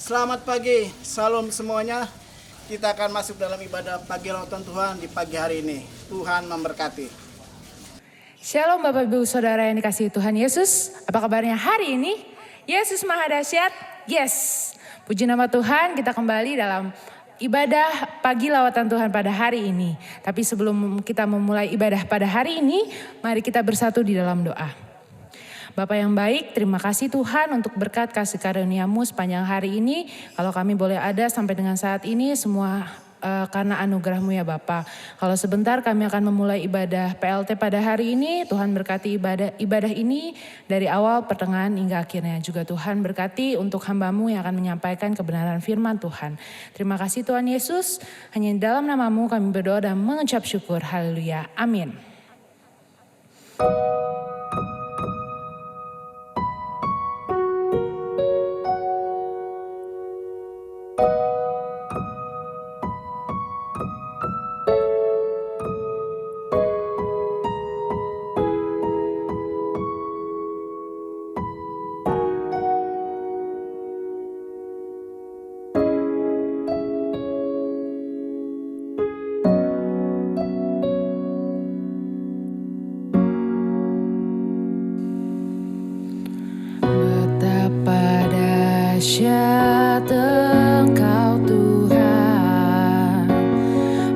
Selamat pagi, salam semuanya. Kita akan masuk dalam ibadah pagi lautan Tuhan di pagi hari ini. Tuhan memberkati. Shalom Bapak Ibu Saudara yang dikasihi Tuhan Yesus. Apa kabarnya hari ini? Yesus Maha Dahsyat. Yes. Puji nama Tuhan, kita kembali dalam ibadah pagi lawatan Tuhan pada hari ini. Tapi sebelum kita memulai ibadah pada hari ini, mari kita bersatu di dalam doa. Bapa yang baik, terima kasih Tuhan untuk berkat kasih karunia-Mu sepanjang hari ini. Kalau kami boleh ada sampai dengan saat ini, semua karena anugerah-Mu ya Bapa. Kalau sebentar kami akan memulai ibadah PLT pada hari ini, Tuhan berkati ibadah ini dari awal, pertengahan hingga akhirnya. Juga Tuhan berkati untuk hamba-Mu yang akan menyampaikan kebenaran firman Tuhan. Terima kasih Tuhan Yesus, hanya di dalam nama-Mu kami berdoa dan mengucap syukur. Haleluya. Amin. Dahsyat Engkau Tuhan,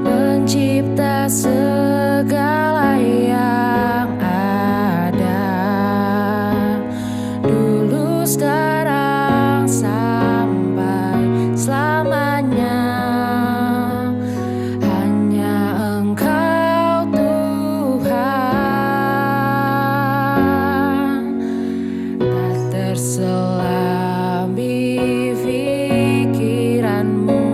pencipta segala yang ada, dulu sekarang sampai selamanya. Hanya Engkau Tuhan, tak terselami pikiran-Mu,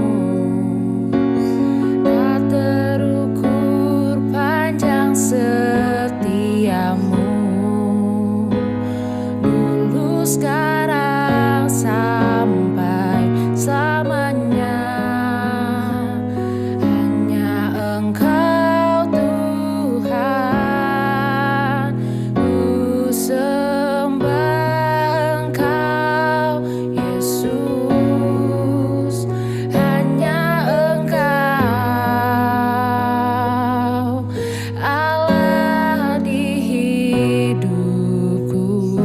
tak terukur panjang setia-Mu, dulu sekarang sampai selamanya. Hanya Engkau Tuhan, ku sembah Engkau Yesus. Hanya Engkau Allah di hidupku,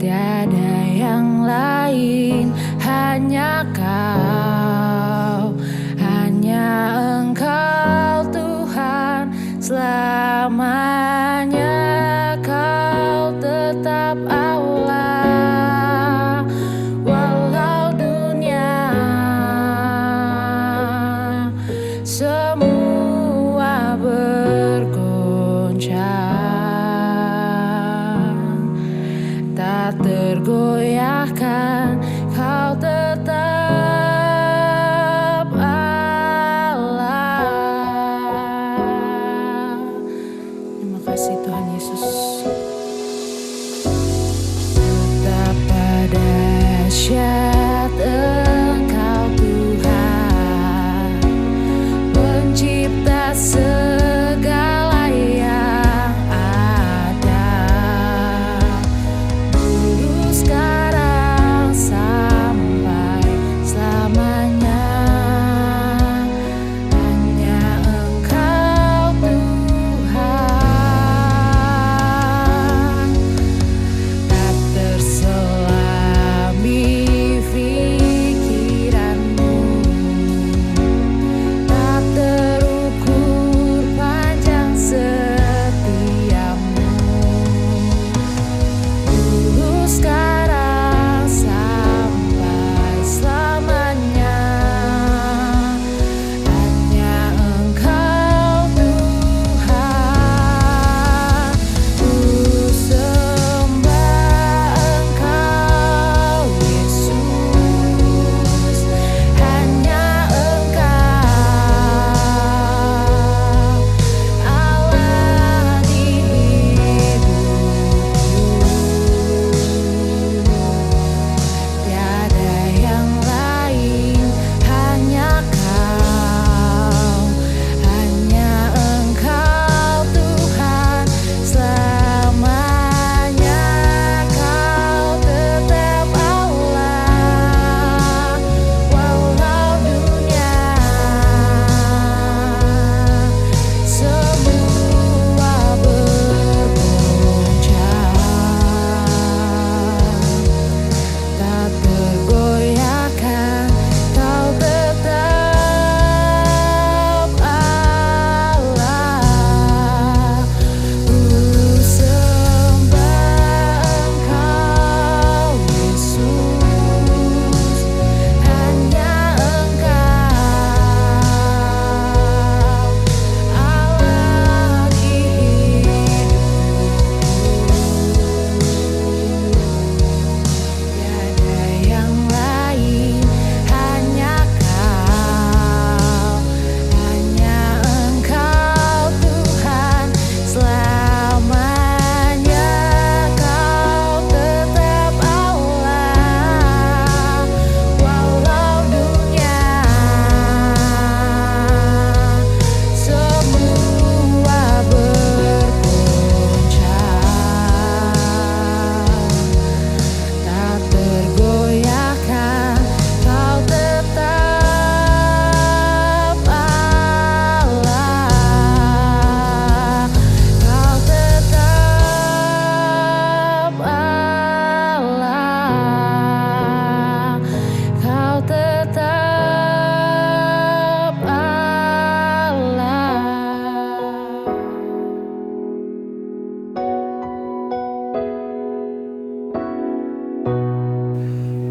tiada yang lain, hanya Kau, hanya Engkau Tuhan. Selamanya Kau tetap Allah, walau dunia semua bergoncang, tak tergoyahkan, Kau tetap Allah. Terima kasih Tuhan Yesus. Betapa dahsyat Engkau Tuhan, pencipta segala yang ada, dulu sekarang sampai selamanya. Hanya Engkau Tuhan,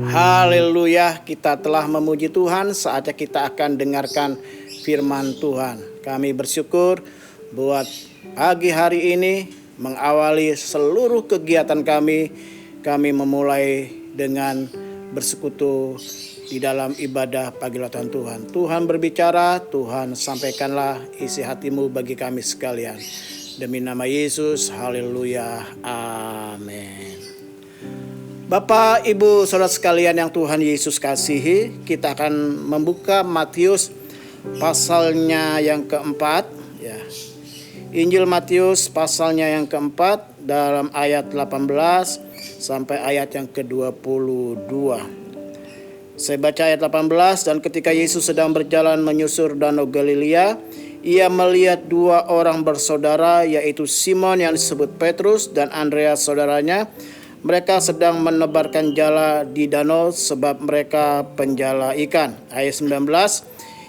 Haleluya, kita telah memuji Tuhan, saatnya kita akan dengarkan firman Tuhan. Kami bersyukur buat pagi hari ini mengawali seluruh kegiatan kami memulai dengan bersekutu di dalam ibadah pagi lautan Tuhan. Tuhan berbicara, Tuhan sampaikanlah isi hatimu bagi kami sekalian. Demi nama Yesus, haleluya, amin. Bapak, Ibu, Saudara sekalian yang Tuhan Yesus kasihi, kita akan membuka Matius pasalnya yang keempat. Ya. Injil Matius pasalnya yang keempat dalam ayat 18 sampai ayat yang ke-22. Saya baca ayat 18, dan ketika Yesus sedang berjalan menyusur danau Galilea, ia melihat dua orang bersaudara, yaitu Simon yang disebut Petrus dan Andreas saudaranya. Mereka sedang menebarkan jala di danau sebab mereka penjala ikan. Ayat 19,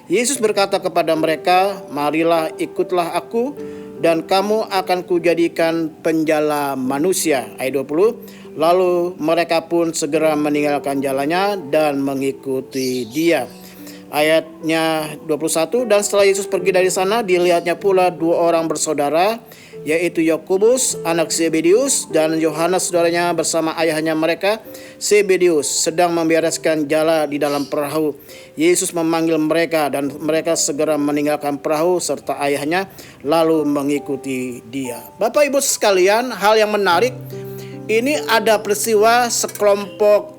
Yesus berkata kepada mereka, marilah ikutlah aku dan kamu akan kujadikan penjala manusia. Ayat 20, lalu mereka pun segera meninggalkan jalannya dan mengikuti dia. Ayatnya 21, dan setelah Yesus pergi dari sana, dilihatnya pula dua orang bersaudara, yaitu Yakobus anak Zebedius dan Yohanes saudaranya bersama ayahnya mereka Zebedius sedang membereskan jala di dalam perahu. Yesus memanggil mereka dan mereka segera meninggalkan perahu serta ayahnya lalu mengikuti dia. Bapak Ibu sekalian, hal yang menarik, ini ada peristiwa sekelompok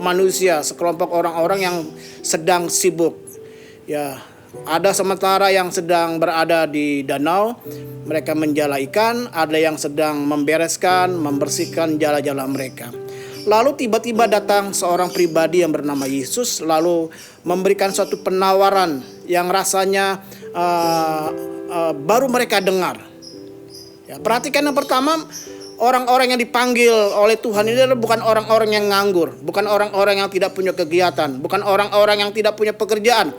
manusia, sekelompok orang-orang yang sedang sibuk. Ya, ada sementara yang sedang berada di danau, mereka menjala ikan, ada yang sedang membereskan, membersihkan jala-jala mereka. Lalu tiba-tiba datang seorang pribadi yang bernama Yesus, lalu memberikan suatu penawaran yang rasanya baru mereka dengar. Ya, perhatikan yang pertama, orang-orang yang dipanggil oleh Tuhan ini adalah bukan orang-orang yang nganggur, bukan orang-orang yang tidak punya kegiatan, bukan orang-orang yang tidak punya pekerjaan.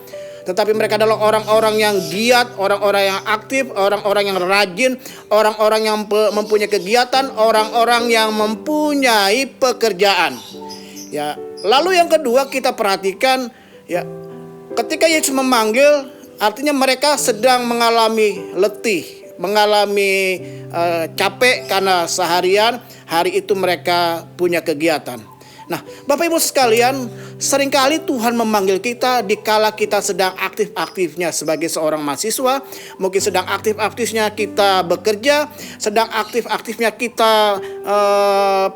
Tetapi mereka adalah orang-orang yang giat, orang-orang yang aktif, orang-orang yang rajin, orang-orang yang mempunyai kegiatan, orang-orang yang mempunyai pekerjaan. Ya, lalu yang kedua kita perhatikan, ya, ketika Yesus memanggil, artinya mereka sedang mengalami letih, mengalami capek karena seharian hari itu mereka punya kegiatan. Nah, Bapak Ibu sekalian, seringkali Tuhan memanggil kita dikala kita sedang aktif-aktifnya sebagai seorang mahasiswa, mungkin sedang aktif-aktifnya kita bekerja, sedang aktif-aktifnya kita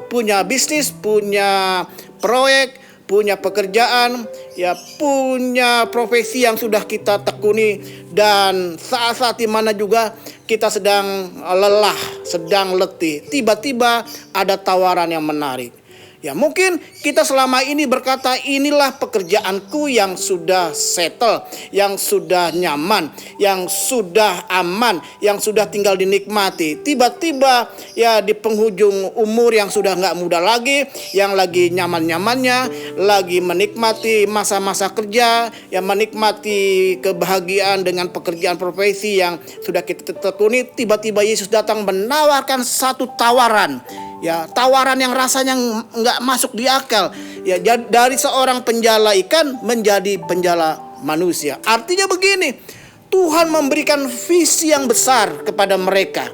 punya bisnis, punya proyek, punya pekerjaan, ya, punya profesi yang sudah kita tekuni, dan saat-saat di mana juga kita sedang lelah, sedang letih, tiba-tiba ada tawaran yang menarik. Ya, mungkin kita selama ini berkata, inilah pekerjaanku yang sudah settle, yang sudah nyaman, yang sudah aman, yang sudah tinggal dinikmati. Tiba-tiba ya di penghujung umur yang sudah nggak muda lagi, yang lagi nyaman-nyamannya, lagi menikmati masa-masa kerja, yang menikmati kebahagiaan dengan pekerjaan profesi yang sudah kita tekuni. Tiba-tiba Yesus datang menawarkan satu tawaran. Ya, tawaran yang rasanya nggak masuk di akal. Ya, dari seorang penjala ikan menjadi penjala manusia. Artinya begini, Tuhan memberikan visi yang besar kepada mereka.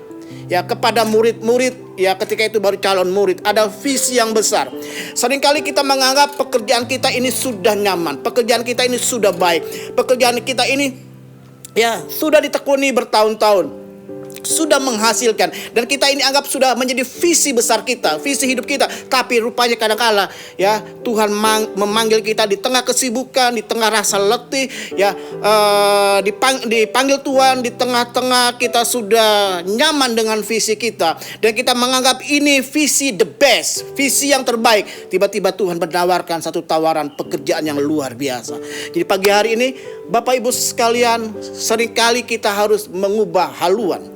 Ya, kepada murid-murid, ya ketika itu baru calon murid, ada visi yang besar. Seringkali kita menganggap pekerjaan kita ini sudah nyaman, pekerjaan kita ini sudah baik, pekerjaan kita ini ya sudah ditekuni bertahun-tahun, sudah menghasilkan, dan kita ini anggap sudah menjadi visi besar kita, visi hidup kita. Tapi rupanya kadang-kala ya Tuhan memanggil kita di tengah kesibukan, di tengah rasa letih, ya dipanggil Tuhan di tengah-tengah kita sudah nyaman dengan visi kita, dan kita menganggap ini visi the best, visi yang terbaik. Tiba-tiba Tuhan menawarkan satu tawaran pekerjaan yang luar biasa. Jadi pagi hari ini Bapak Ibu sekalian, seringkali kita harus mengubah haluan.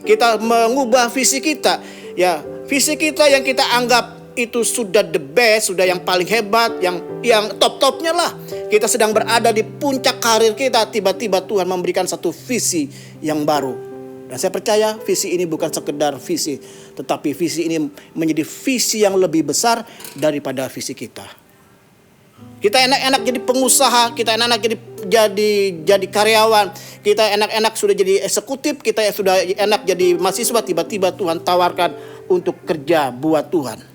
Kita mengubah visi kita, ya visi kita yang kita anggap itu sudah the best, sudah yang paling hebat, yang top-topnya lah. Kita sedang berada di puncak karir kita, tiba-tiba Tuhan memberikan satu visi yang baru. Dan saya percaya visi ini bukan sekedar visi, tetapi visi ini menjadi visi yang lebih besar daripada visi kita. Kita enak-enak jadi pengusaha, kita enak-enak jadi karyawan, kita enak-enak sudah jadi eksekutif, kita sudah enak jadi mahasiswa, tiba-tiba Tuhan tawarkan untuk kerja buat Tuhan.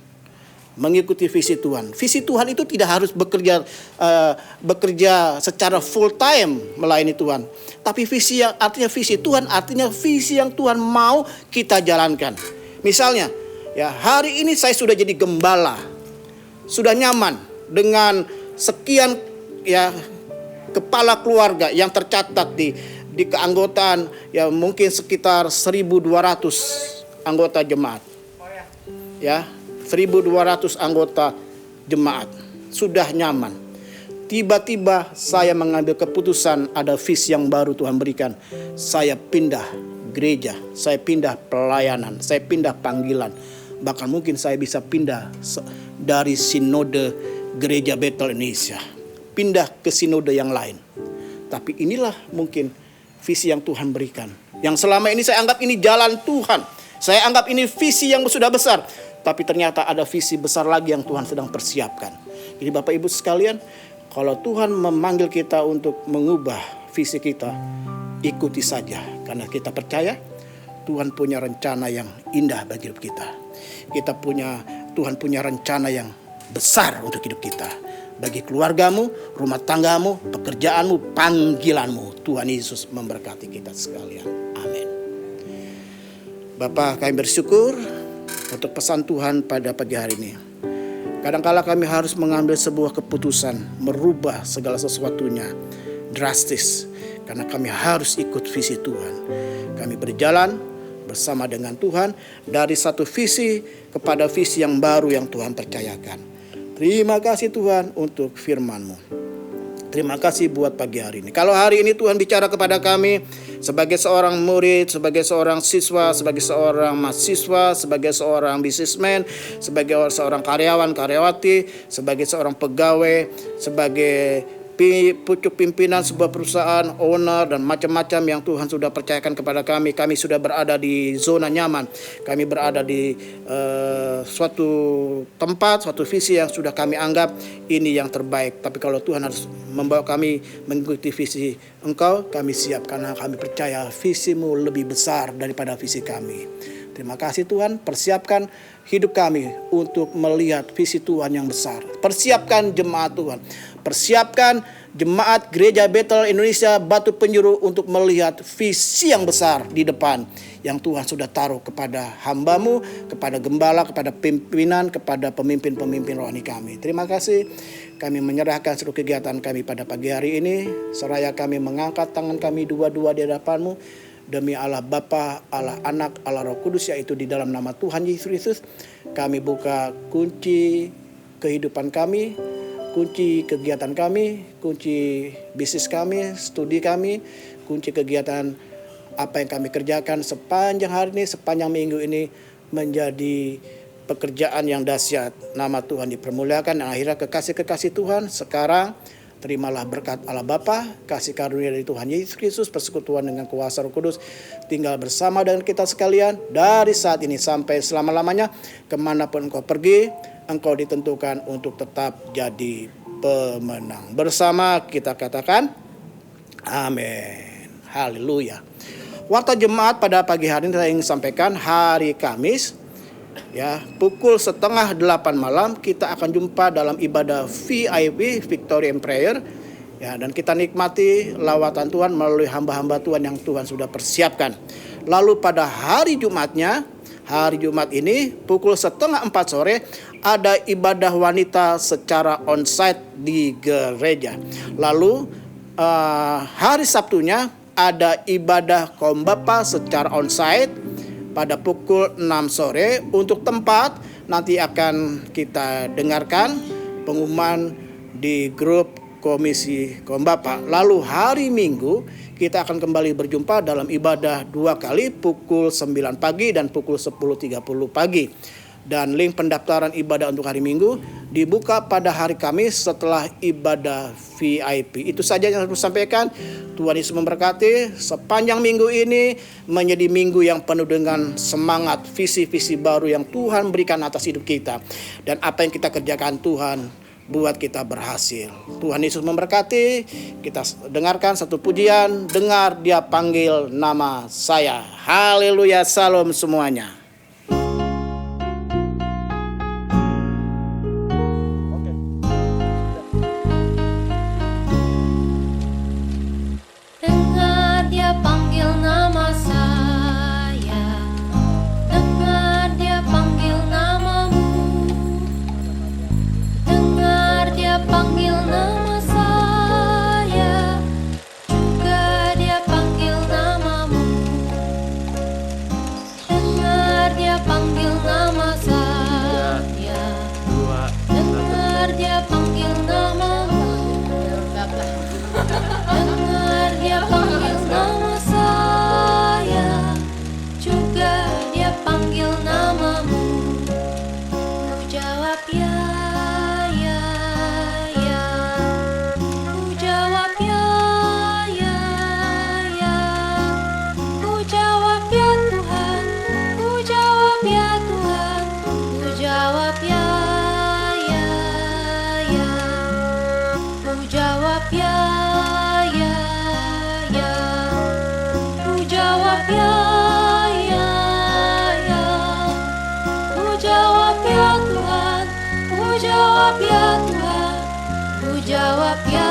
Mengikuti visi Tuhan. Visi Tuhan itu tidak harus bekerja secara full time melayani Tuhan. Tapi visi yang artinya visi Tuhan artinya visi yang Tuhan mau kita jalankan. Misalnya, ya hari ini saya sudah jadi gembala, sudah nyaman dengan sekian ya kepala keluarga yang tercatat di keanggotaan ya mungkin sekitar 1.200 anggota jemaat. Ya. 1.200 anggota jemaat sudah nyaman. Tiba-tiba saya mengambil keputusan, ada visi yang baru Tuhan berikan. Saya pindah gereja, saya pindah pelayanan, saya pindah panggilan. Bahkan mungkin saya bisa pindah dari sinode gereja Bethel Indonesia, pindah ke sinode yang lain. Tapi inilah mungkin visi yang Tuhan berikan. Yang selama ini saya anggap ini jalan Tuhan. Saya anggap ini visi yang sudah besar. Tapi ternyata ada visi besar lagi yang Tuhan sedang persiapkan. Jadi Bapak Ibu sekalian, kalau Tuhan memanggil kita untuk mengubah visi kita, ikuti saja. Karena kita percaya Tuhan punya rencana yang indah bagi hidup kita. Tuhan punya rencana yang besar untuk hidup kita. Bagi keluargamu, rumah tanggamu, pekerjaanmu, panggilanmu. Tuhan Yesus memberkati kita sekalian. Amin. Bapak, kami bersyukur untuk pesan Tuhan pada pagi hari ini. Kadangkala kami harus mengambil sebuah keputusan, merubah segala sesuatunya drastis. Karena kami harus ikut visi Tuhan. Kami berjalan bersama dengan Tuhan dari satu visi kepada visi yang baru yang Tuhan percayakan. Terima kasih Tuhan untuk firman-Mu. Terima kasih buat pagi hari ini. Kalau hari ini Tuhan bicara kepada kami sebagai seorang murid, sebagai seorang siswa, sebagai seorang mahasiswa, sebagai seorang businessman, sebagai seorang karyawan, karyawati, sebagai seorang pegawai, sebagai pucuk pimpinan sebuah perusahaan, owner dan macam-macam yang Tuhan sudah percayakan kepada kami. Kami sudah berada di zona nyaman. Kami berada di suatu tempat, suatu visi yang sudah kami anggap ini yang terbaik. Tapi kalau Tuhan harus membawa kami mengikuti visi Engkau, kami siap karena kami percaya visi-Mu lebih besar daripada visi kami. Terima kasih Tuhan, persiapkan hidup kami untuk melihat visi Tuhan yang besar. Persiapkan jemaat Tuhan. Persiapkan jemaat Gereja Bethel Indonesia Batu Penjuru untuk melihat visi yang besar di depan yang Tuhan sudah taruh kepada hamba-Mu, kepada gembala, kepada pimpinan, kepada pemimpin-pemimpin rohani kami. Terima kasih. Kami menyerahkan seluruh kegiatan kami pada pagi hari ini. Seraya kami mengangkat tangan kami dua-dua di hadapan-Mu. Demi Allah Bapa, Allah Anak, Allah Roh Kudus, yaitu di dalam nama Tuhan Yesus Kristus, kami buka kunci kehidupan kami, kunci kegiatan kami, kunci bisnis kami, studi kami, kunci kegiatan apa yang kami kerjakan sepanjang hari ini, sepanjang minggu ini menjadi pekerjaan yang dahsyat. Nama Tuhan dipermuliakan, dan akhirnya kekasih-kekasih Tuhan sekarang terimalah berkat Allah Bapa, kasih karunia dari Tuhan Yesus Kristus, persekutuan dengan kuasa Roh Kudus, tinggal bersama dengan kita sekalian dari saat ini sampai selama-lamanya. Kemanapun engkau pergi, engkau ditentukan untuk tetap jadi pemenang. Bersama kita katakan, amin. Haleluya. Warta jemaat pada pagi hari ini saya ingin sampaikan hari Kamis, ya, pukul 7:30 malam kita akan jumpa dalam ibadah VIP Victory and Prayer, ya, dan kita nikmati lawatan Tuhan melalui hamba-hamba Tuhan yang Tuhan sudah persiapkan. Lalu pada hari Jumatnya, hari Jumat ini pukul 3:30 sore ada ibadah wanita secara onsite di gereja. Lalu hari Sabtunya ada ibadah kaum bapa secara onsite pada pukul 6 sore. Untuk tempat nanti akan kita dengarkan pengumuman di grup komisi kaum bapa. Lalu hari Minggu kita akan kembali berjumpa dalam ibadah 2 kali, pukul 9 pagi dan pukul 10.30 pagi. Dan link pendaftaran ibadah untuk hari Minggu dibuka pada hari Kamis setelah ibadah VIP. Itu saja yang harus saya sampaikan. Tuhan Yesus memberkati. Sepanjang minggu ini menjadi minggu yang penuh dengan semangat, visi-visi baru yang Tuhan berikan atas hidup kita. Dan apa yang kita kerjakan Tuhan buat kita berhasil. Tuhan Yesus memberkati. Kita dengarkan satu pujian. Dengar Dia panggil nama saya. Haleluya, salam semuanya. Dengar Dia panggil nama saya, dengar Dia panggil namamu, dengar Dia panggil nama saya, juga Dia panggil namamu, dengar Dia panggil nama saya, dengar Dia panggil namamu. Dengar Dia panggil nama saya, juga Dia panggil namamu. Ku jawab ya, ya, ya. Ku jawab ya, ya, ya. Ku jawab ya Tuhan, ku jawab ya Tuhan. Ku jawab ya, ya, ya. Ku jawab ya, ya, ya. Ku jawab ya, ya, ya. Ku jawab ya Tuhan, ku jawab ya Tuhan. Ku jawab ya,